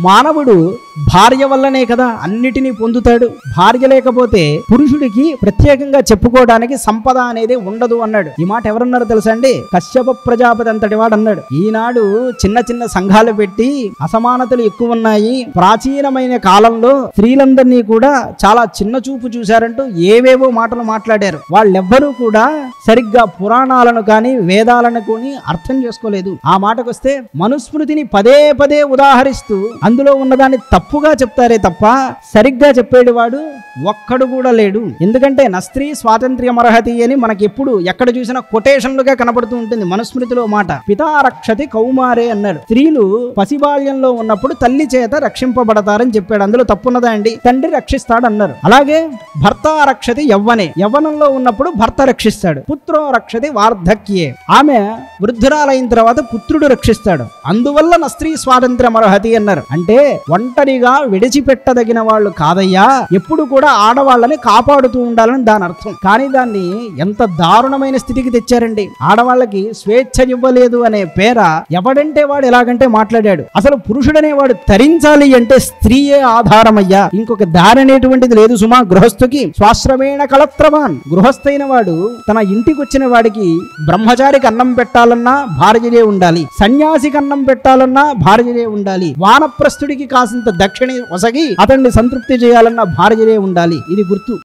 మానవుడు భార్య వల్లనే కదా అన్నిటినీ పొందుతాడు. భార్య లేకపోతే పురుషుడికి ప్రత్యేకంగా చెప్పుకోవడానికి సంపద అనేది ఉండదు అన్నాడు. ఈ మాట ఎవరన్నారో తెలుసా అండి? కశ్యప ప్రజాపతి అంతటి వాడు అన్నాడు. ఈనాడు చిన్న చిన్న సంఘాలు పెట్టి అసమానతలు ఎక్కువ ఉన్నాయి, ప్రాచీనమైన కాలంలో స్త్రీలందరినీ కూడా చాలా చిన్న చూపు చూశారంటూ ఏవేవో మాటలు మాట్లాడారు. వాళ్ళెవ్వరూ కూడా సరిగ్గా పురాణాలను కానీ వేదాలను కానీ అర్థం చేసుకోలేదు. ఆ మాటకొస్తే మనుస్మృతిని పదే పదే ఉదాహరిస్తూ అందులో ఉన్నదాన్ని తప్పుగా చెప్తారే తప్ప సరిగ్గా చెప్పేడు వాడు ఒక్కడు కూడా లేడు. ఎందుకంటే నస్త్రీ స్వాతంత్ర్యం అర్హతి అని మనకి ఎప్పుడు ఎక్కడ చూసినా కొటేషన్లుగా కనబడుతూ ఉంటుంది. మనుస్మృతిలో మాట పితా రక్షతి కౌమారే అన్నాడు. స్త్రీలు పసిబాల్యంలో ఉన్నప్పుడు తల్లి చేత రక్షింపబడతారని చెప్పాడు. అందులో తప్పున్నదా అండి? తండ్రి రక్షిస్తాడు అన్నారు. అలాగే భర్త రక్షతి యవ్వనే, యవ్వనంలో ఉన్నప్పుడు భర్త రక్షిస్తాడు. పుత్రో రక్షతి వార్ధక్యే, ఆమె వృద్ధురాలైన తర్వాత పుత్రుడు రక్షిస్తాడు. అందువల్ల నస్త్రీ స్వాతంత్ర్యం అర్హతి అన్నారు. అంటే ఒంటరిగా విడిచిపెట్టదగిన వాళ్ళు కాదయ్యా, ఎప్పుడు కూడా ఆడవాళ్ళని కాపాడుతూ ఉండాలని దాని అర్థం. కానీ దాన్ని ఎంత దారుణమైన స్థితికి తెచ్చారండి. ఆడవాళ్ళకి స్వేచ్ఛ ఇవ్వలేదు అనే పేర ఎవడంటే వాడు ఎలాగంటే మాట్లాడాడు. అసలు పురుషుడనే వాడు తరించాలి అంటే స్త్రీయే ఆధారమయ్యా, ఇంకొక దారి అనేటువంటిది లేదు సుమా. గృహస్థుకి స్వాశ్రమేణ కళత్రవాన్, గృహస్థైన వాడు తన ఇంటికి వచ్చిన వాడికి బ్రహ్మచారికి అన్నం పెట్టాలన్నా భార్యనే ఉండాలి, సన్యాసికి అన్నం పెట్టాలన్నా భార్యనే ఉండాలి, వానప్రస్థుడికి కాసింత దక్షిణ ఒసగి అతన్ని సంతృప్తి చేయాలన్నా భార్యనే ఉండాలి. ఇది గుర్తు.